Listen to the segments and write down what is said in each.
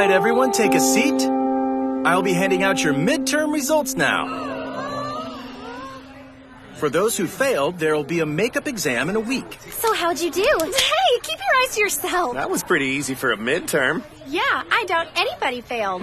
right, everyone, take a seat. I'll be handing out your midterm results now. For those who failed, there'll be a makeup exam in a week. So how'd you do? Hey, keep your eyes to yourself. That was pretty easy for a midterm. Yeah, I doubt anybody failed.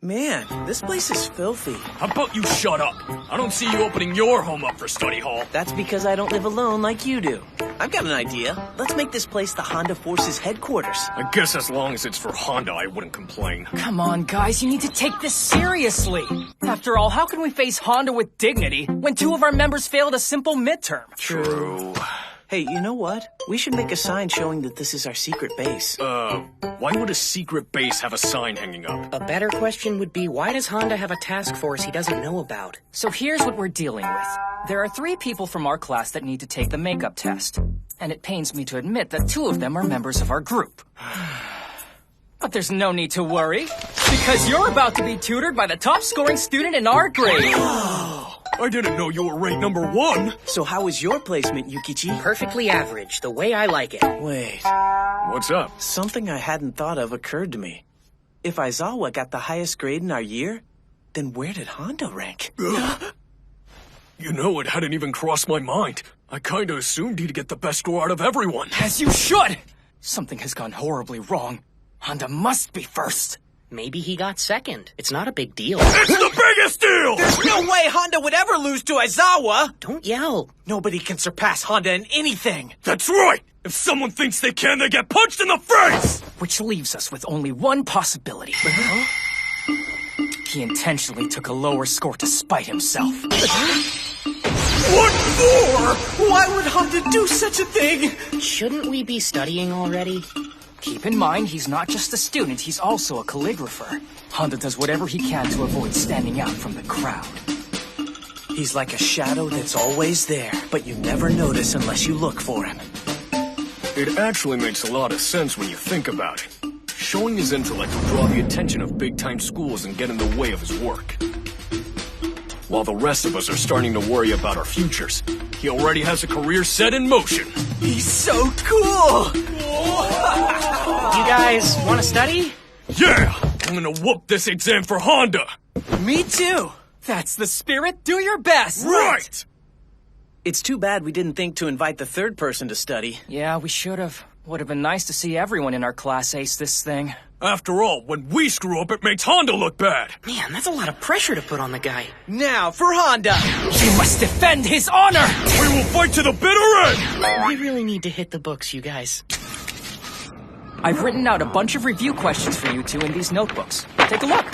Man, this place is filthy. How about you shut up? I don't see you opening your home up for study hall. That's because I don't live alone like you do. I've got an idea. Let's make this place the Honda Force's headquarters. I guess as long as it's for Honda, I wouldn't complain. Come on, guys, you need to take this seriously. After all, how can we face Honda with dignity when two of our members failed a simple midterm? True. Hey, you know what? We should make a sign showing that this is our secret base. Why would a secret base have a sign hanging up? A better question would be, why does Handa have a task force he doesn't know about? So here's what we're dealing with. There are 3 people from our class that need to take the makeup test. And it pains me to admit that 2 of them are members of our group. But there's no need to worry, because you're about to be tutored by the top-scoring student in our grade. I didn't know you were ranked #1. So how was your placement, Yukichi? Perfectly average, the way I like it. Wait. What's up? Something I hadn't thought of occurred to me. If Aizawa got the highest grade in our year, then where did Honda rank? You know, it hadn't even crossed my mind. I kinda assumed he'd get the best score out of everyone. As you should! Something has gone horribly wrong. Honda must be first. Maybe he got second. It's not a big deal. It's the biggest deal! There's no way Honda would ever lose to Aizawa! Don't yell. Nobody can surpass Honda in anything! That's right! If someone thinks they can, they get punched in the face! Which leaves us with only one possibility. He intentionally took a lower score to spite himself. What for? Why would Honda do such a thing? Shouldn't we be studying already? Keep in mind, he's not just a student, he's also a calligrapher. Honda does whatever he can to avoid standing out from the crowd. He's like a shadow that's always there, but you never notice unless you look for him. It actually makes a lot of sense when you think about it. Showing his intellect will draw the attention of big-time schools and get in the way of his work. While the rest of us are starting to worry about our futures, he already has a career set in motion. He's so cool! You guys want to study? Yeah! I'm gonna whoop this exam for Honda! Me too! That's the spirit, do your best! Right! It's too bad we didn't think to invite the third person to study. Yeah, we should have. Would have been nice to see everyone in our class ace this thing. After all, when we screw up, it makes Honda look bad. Man, that's a lot of pressure to put on the guy. Now for Honda! He must defend his honor! We will fight to the bitter end! We really need to hit the books, you guys. I've written out a bunch of review questions for you two in these notebooks. Take a look.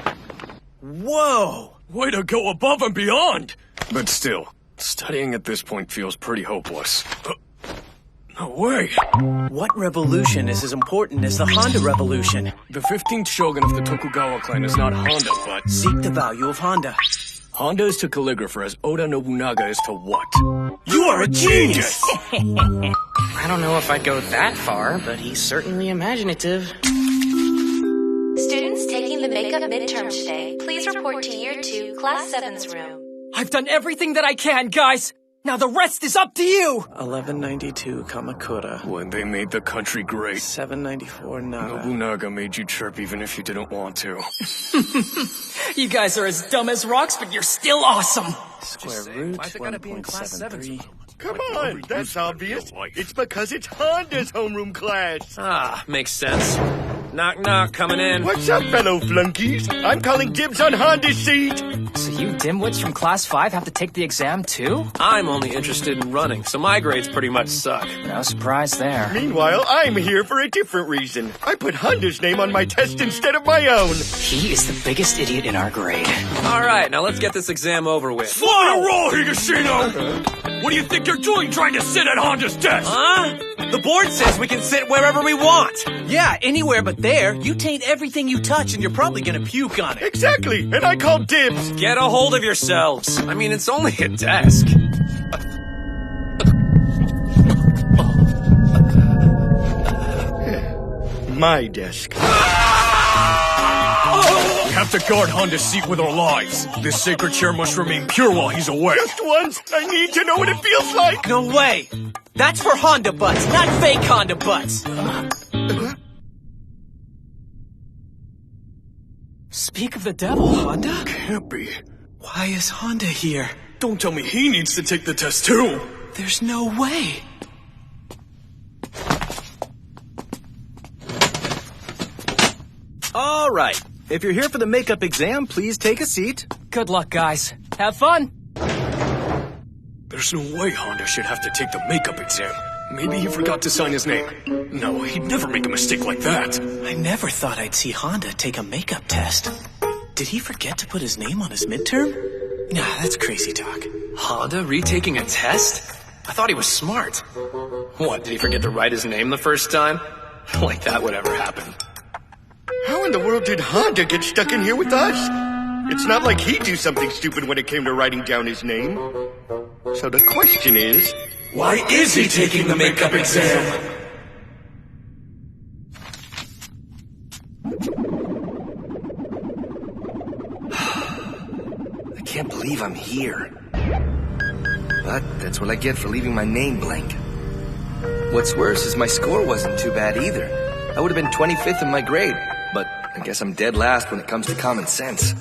Whoa! Way to go above and beyond! But still, studying at this point feels pretty hopeless. No way! What revolution is as important as the Handa revolution? The 15th shogun of the Tokugawa clan is not Handa, but... Seek the value of Handa. Handa is to calligrapher as Oda Nobunaga is to what? You are a genius! I don't know if I'd go that far, but he's certainly imaginative. Students taking the makeup midterm today, please report to Year 2, Class 7's room. I've done everything that I can, guys! Now the rest is up to you! 1192 Kamakura. When they made the country great, 794 Nara. Nobunaga made you chirp even if you didn't want to. You guys are as dumb as rocks, but you're still awesome! Square root 1.73. Come on, that's obvious. It's because it's Honda's homeroom class. Ah, makes sense. Knock, knock, coming in. What's up, fellow flunkies? I'm calling dibs on Honda's seat. So you dimwits from Class 5 have to take the exam too? I'm only interested in running, so my grades pretty much suck. No surprise there. Meanwhile, I'm here for a different reason. I put Honda's name on my test instead of my own. He is the biggest idiot in our grade. All right, now let's get this exam over with. Fly a roll, Higashino! What do you think you're doing trying to sit at Honda's desk? Huh? The board says we can sit wherever we want. Yeah, anywhere but there. You taint everything you touch and you're probably gonna puke on it. Exactly, and I call dibs. Get a hold of yourselves. I mean, it's only a desk. My desk. We have to guard Honda's seat with our lives. This sacred chair must remain pure while he's away. Just once, I need to know what it feels like. No way! That's for Honda butts, not fake Honda butts! Speak of the devil, Honda? Can't be. Why is Honda here? Don't tell me he needs to take the test too. There's no way. All right. If you're here for the makeup exam, please take a seat. Good luck, guys. Have fun! There's no way Honda should have to take the makeup exam. Maybe he forgot to sign his name. No, he'd never make a mistake like that. I never thought I'd see Honda take a makeup test. Did he forget to put his name on his midterm? Nah, that's crazy talk. Honda retaking a test? I thought he was smart. What, did he forget to write his name the first time? Like that would ever happen. How in the world did Honda get stuck in here with us? It's not like he'd do something stupid when it came to writing down his name. So the question is... Why is he taking the makeup exam? I can't believe I'm here. But that's what I get for leaving my name blank. What's worse is my score wasn't too bad either. I would have been 25th in my grade, but I guess I'm dead last when it comes to common sense.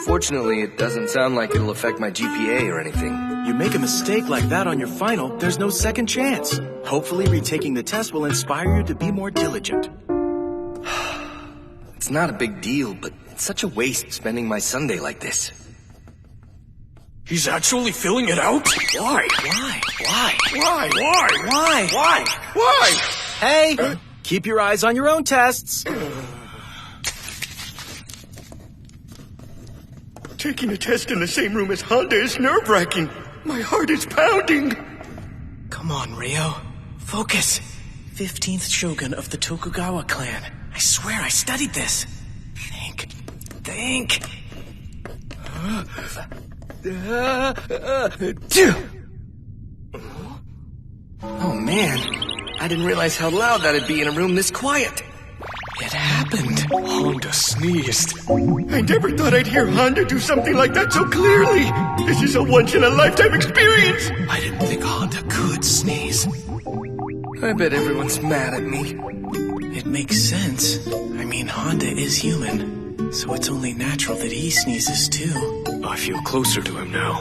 Fortunately, it doesn't sound like it'll affect my GPA or anything. You make a mistake like that on your final, there's no second chance. Hopefully, retaking the test will inspire you to be more diligent. It's not a big deal, but it's such a waste spending my Sunday like this. He's actually filling it out? Why? Why? Why? Why? Why? Why? Why? Why? Hey, keep your eyes on your own tests. Taking a test in the same room as Honda is nerve-wracking. My heart is pounding. Come on, Ryo. Focus. 15th shogun of the Tokugawa clan. I swear I studied this. Think. Oh man, I didn't realize how loud that'd be in a room this quiet. It happened. Honda sneezed. I never thought I'd hear Honda do something like that so clearly. This is a once-in-a-lifetime experience. I didn't think Honda could sneeze. I bet everyone's mad at me. It makes sense. I mean, Honda is human, so it's only natural that he sneezes too. I feel closer to him now.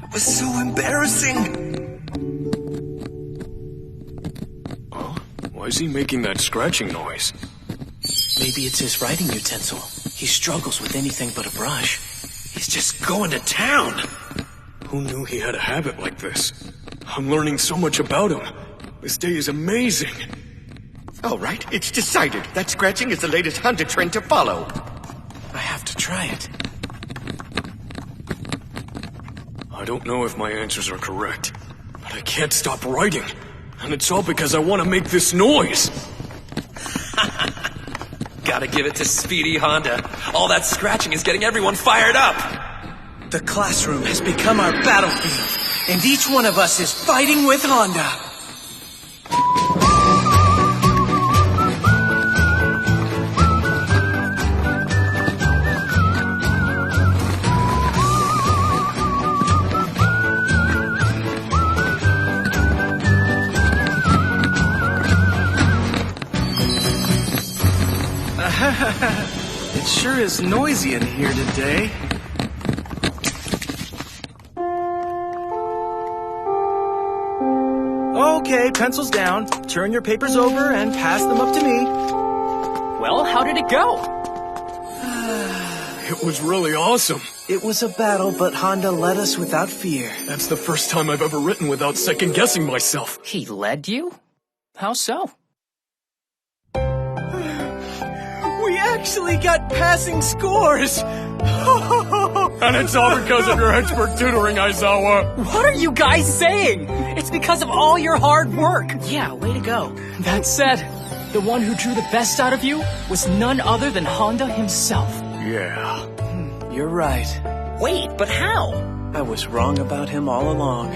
It was so embarrassing. Why is he making that scratching noise? Maybe it's his writing utensil. He struggles with anything but a brush. He's just going to town. Who knew he had a habit like this? I'm learning so much about him. This day is amazing. All right, it's decided. That scratching is the latest Honda trend to follow. I have to try it. I don't know if my answers are correct, but I can't stop writing. And it's all because I want to make this noise. Gotta give it to Speedy Handa. All that scratching is getting everyone fired up. The classroom has become our battlefield, and each one of us is fighting with Handa. It sure is noisy in here today. Okay, pencils down. Turn your papers over and pass them up to me. Well, how did it go? It was really awesome. It was a battle, but Handa led us without fear. That's the first time I've ever written without second-guessing myself. He led you? How so? We actually got passing scores! And it's all because of your expert tutoring, Aizawa. What are you guys saying? It's because of all your hard work. Yeah, way to go. That said, the one who drew the best out of you was none other than Handa himself. Yeah. You're right. Wait, but how? I was wrong about him all along.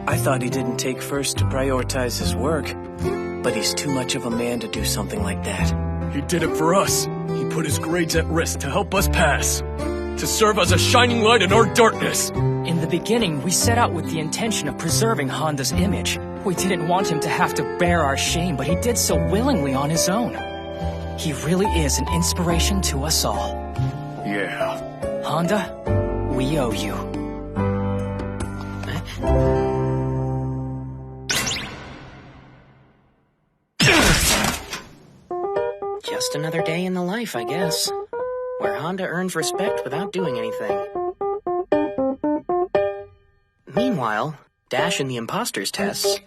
I thought he didn't take first to prioritize his work, but he's too much of a man to do something like that. He did it for us. He put his grades at risk to help us pass. To serve as a shining light in our darkness. In the beginning, we set out with the intention of preserving Handa's image. We didn't want him to have to bear our shame, but he did so willingly on his own. He really is an inspiration to us all. Yeah. Handa, we owe you. Just another day in the life, I guess. Where Handa earns respect without doing anything. Meanwhile, Dash in the imposters tests.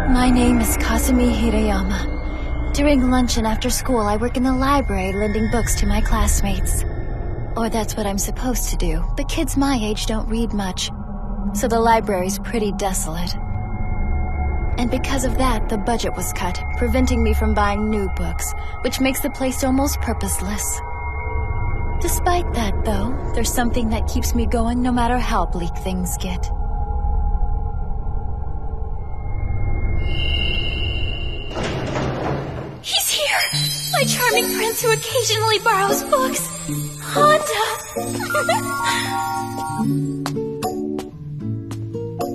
My name is Kasumi Hirayama. During lunch and after school, I work in the library lending books to my classmates. Or that's what I'm supposed to do, but kids my age don't read much. So the library's pretty desolate. And because of that, the budget was cut, preventing me from buying new books, which makes the place almost purposeless. Despite that, though, there's something that keeps me going no matter how bleak things get. He's here! My charming prince who occasionally borrows books! Handa!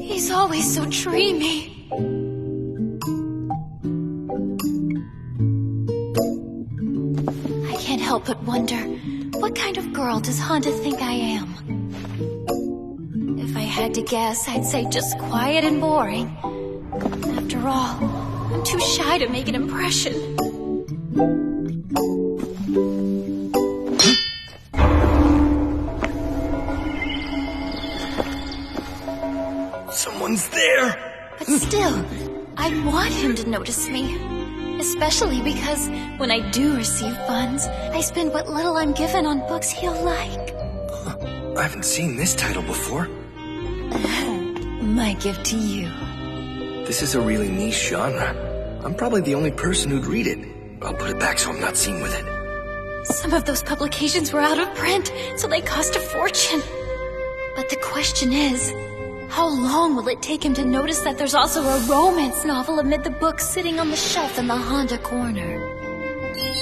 He's always so dreamy. I can't help but wonder, what kind of girl does Handa think I am? If I had to guess, I'd say just quiet and boring. After all, I'm too shy to make an impression. Someone's there! But still, I want him to notice me. Especially because when I do receive funds, I spend what little I'm given on books he'll like. I haven't seen this title before. My gift to you. This is a really niche genre. I'm probably the only person who'd read it. I'll put it back so I'm not seen with it. Some of those publications were out of print, so they cost a fortune. But the question is, how long will it take him to notice that there's also a romance novel amid the books sitting on the shelf in the Handa corner?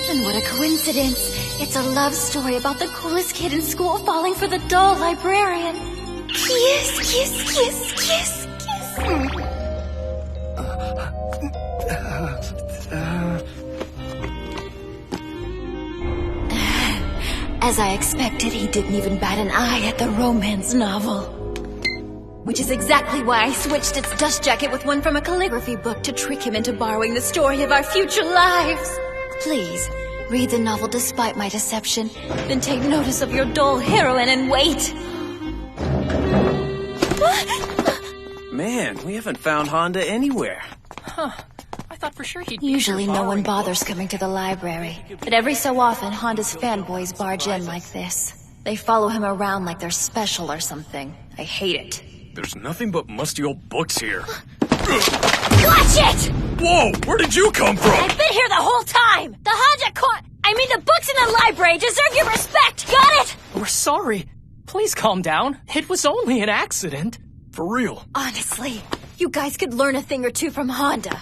And what a coincidence! It's a love story about the coolest kid in school falling for the dull librarian. Kiss, kiss, kiss, kiss, kiss. As I expected, he didn't even bat an eye at the romance novel. Which is exactly why I switched its dust jacket with one from a calligraphy book to trick him into borrowing the story of our future lives. Please, read the novel despite my deception, then take notice of your dull heroine and wait. Man, we haven't found Handa anywhere. Huh. I thought for sure he'd be Usually no one borrowing bothers books. coming to the library, but every so often Honda's fanboys barge in like this. They follow him around like they're special or something. I hate it. There's nothing but musty old books here. Watch it! Whoa! Where did you come from? I've been here the whole time! The the books in the library deserve your respect! Got it? We're sorry. Please calm down. It was only an accident. For real. Honestly, you guys could learn a thing or two from Handa.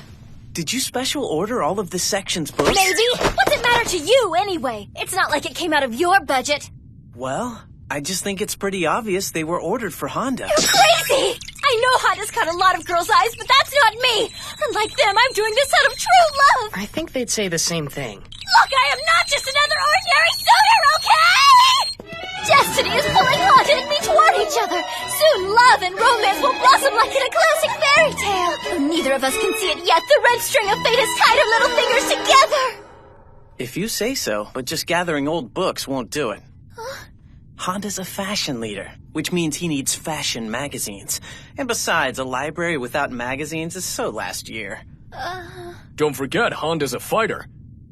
Did you special order all of this section's books? Maybe. What's it matter to you, anyway? It's not like it came out of your budget. Well, I just think it's pretty obvious they were ordered for Handa. You're crazy! I know Handa's caught a lot of girls' eyes, but that's not me! Unlike them, I'm doing this out of true love! I think they'd say the same thing. Look, I am not just another ordinary suitor, okay? Destiny is pulling Handa and me toward each other. Soon love and romance will blossom like in a classic fairy tale. Though neither of us can see it yet, the red string of fate has tied our little fingers together. If you say so, but just gathering old books won't do it. Huh? Handa's a fashion leader, which means he needs fashion magazines. And besides, a library without magazines is so last year. Don't forget, Handa's a fighter.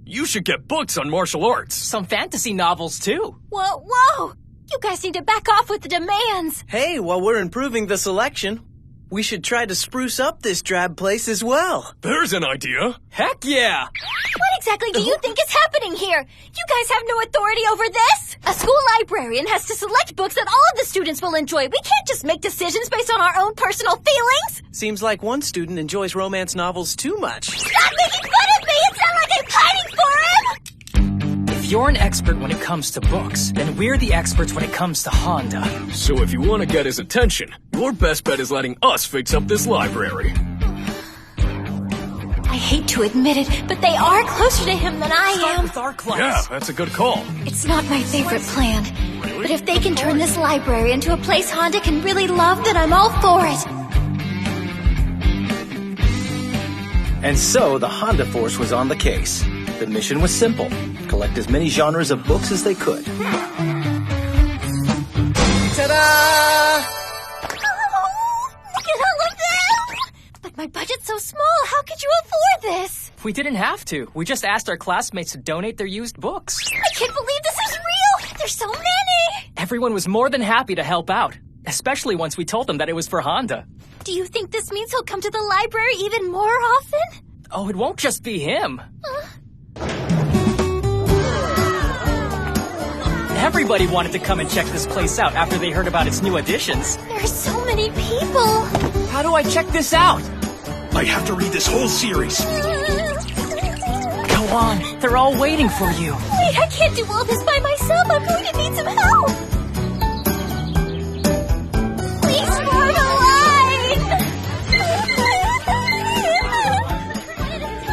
You should get books on martial arts. Some fantasy novels, too. Whoa! You guys need to back off with the demands. Hey, while we're improving the selection, we should try to spruce up this drab place as well. There's an idea. Heck yeah! What exactly do you think is happening here? You guys have no authority over this? A school librarian has to select books that all of the students will enjoy. We can't just make decisions based on our own personal feelings. Seems like one student enjoys romance novels too much. Stop making fun of me! It's not like I'm fighting for him! If you're an expert when it comes to books, then we're the experts when it comes to Handa. So if you want to get his attention, your best bet is letting us fix up this library. I hate to admit it, but they are closer to him than I Start am. with our class. Yeah, that's a good call. It's not my favorite plan. But if they can turn this library into a place Handa can really love, then I'm all for it. And so the Handa Force was on the case. The mission was simple. Collect as many genres of books as they could. Ta-da! Look at all of them! But my budget's so small, how could you afford this? We didn't have to. We just asked our classmates to donate their used books. I can't believe this is real! There's so many! Everyone was more than happy to help out, especially once we told them that it was for Handa. Do you think this means he'll come to the library even more often? Oh, it won't just be him. Everybody wanted to come and check this place out after they heard about its new additions. There's so many people! How do I check this out? I have to read this whole series. Go on, they're all waiting for you. Wait, I can't do all this by myself. I'm going to need some help. Please form a line!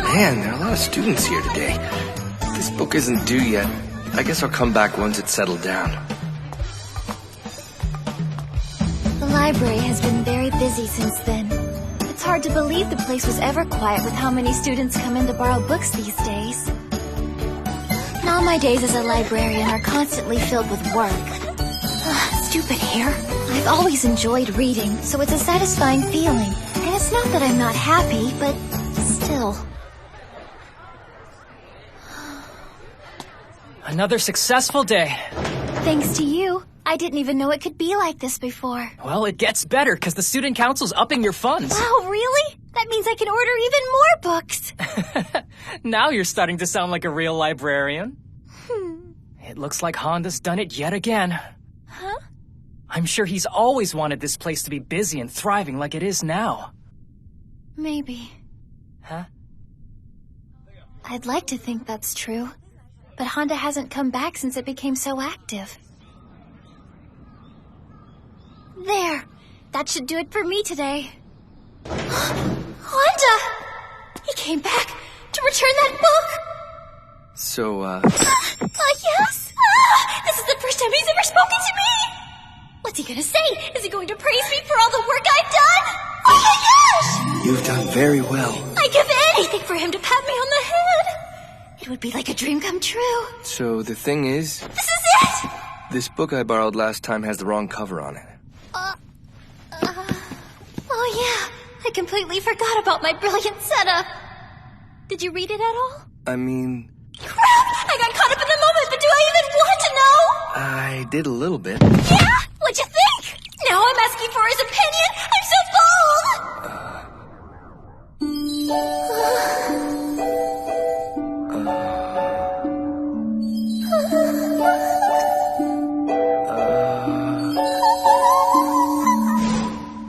Man, there are a lot of students here today. This book isn't due yet. I guess I'll come back once it's settled down. The library has been very busy since then. It's hard to believe the place was ever quiet with how many students come in to borrow books these days. Now my days as a librarian are constantly filled with work. Stupid hair. I've always enjoyed reading, so it's a satisfying feeling. And it's not that I'm not happy, but still. Another successful day. Thanks to you. I didn't even know it could be like this before. Well, it gets better because the student council's upping your funds. Wow, really? That means I can order even more books. Now you're starting to sound like a real librarian. It looks like Handa's done it yet again. Huh? I'm sure he's always wanted this place to be busy and thriving like it is now. Maybe. Huh? I'd like to think that's true. But Handa hasn't come back since it became so active. There! That should do it for me today. Handa! He came back to return that book! So, yes? This is the first time he's ever spoken to me! What's he gonna say? Is he going to praise me for all the work I've done? Oh my gosh! you've done very well. I'd give anything for him to pat me on the head! It would be like a dream come true. So, the thing is... This is it! This book I borrowed last time has the wrong cover on it. Oh yeah, I completely forgot about my brilliant setup. Did you read it at all? I mean... Crap! I got caught up in the moment, but do I even want to know? I did a little bit. Yeah? What'd you think? Now I'm asking for his opinion? I'm so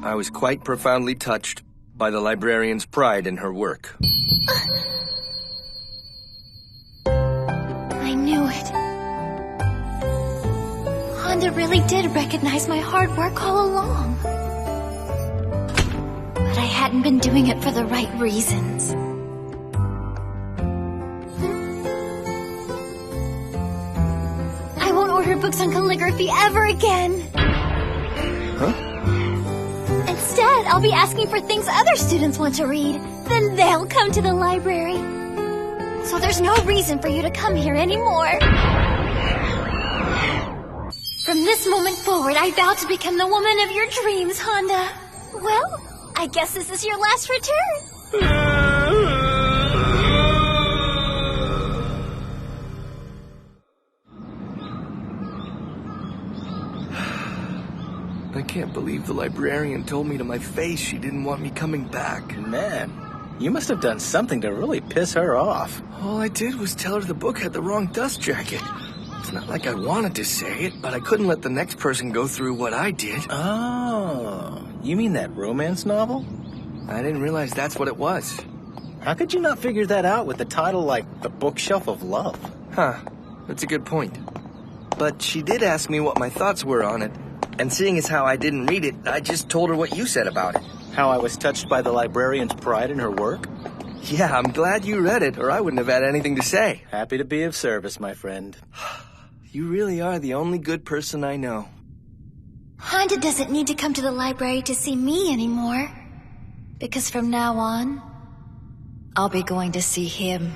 I was quite profoundly touched by the librarian's pride in her work. I knew it. Handa really did recognize my hard work all along. But I hadn't been doing it for the right reasons. I won't order books on calligraphy ever again. Huh? Instead, I'll be asking for things other students want to read. Then they'll come to the library. So there's no reason for you to come here anymore. From this moment forward, I vow to become the woman of your dreams, Handa. Well, I guess this is your last return. I can't believe the librarian told me to my face she didn't want me coming back. Man, you must have done something to really piss her off. All I did was tell her the book had the wrong dust jacket. It's not like I wanted to say it, but I couldn't let the next person go through what I did. Oh, you mean that romance novel? I didn't realize that's what it was. How could you not figure that out with a title like The Bookshelf of Love? Huh, that's a good point. But she did ask me what my thoughts were on it, and seeing as how I didn't read it, I just told her what you said about it. How I was touched by the librarian's pride in her work? Yeah, I'm glad you read it, or I wouldn't have had anything to say. Happy to be of service, my friend. You really are the only good person I know. Handa doesn't need to come to the library to see me anymore. Because from now on, I'll be going to see him.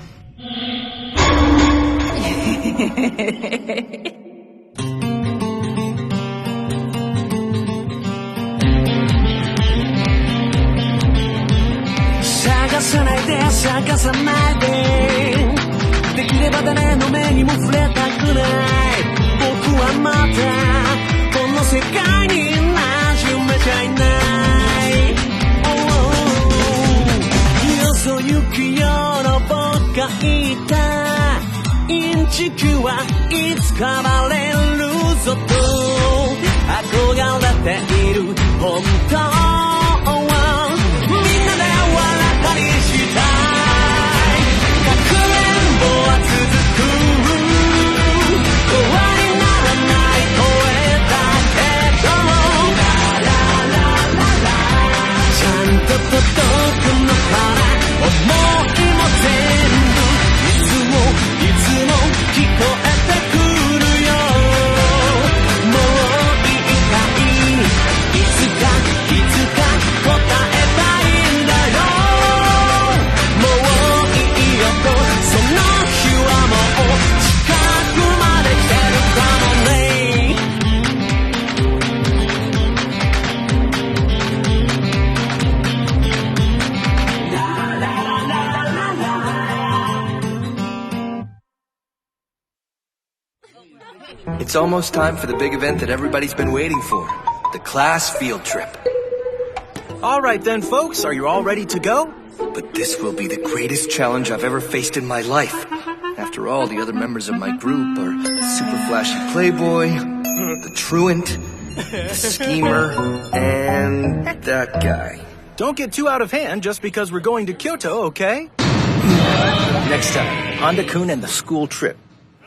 It's almost time for the big event that everybody's been waiting for. The class field trip. All right then, folks. Are you all ready to go? But this will be the greatest challenge I've ever faced in my life. After all, the other members of my group are the super flashy playboy, the truant, the schemer, and that guy. Don't get too out of hand just because we're going to Kyoto, okay? Next time, Handa-kun and the school trip.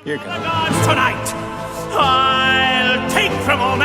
Here goes. Tonight, I'll take from all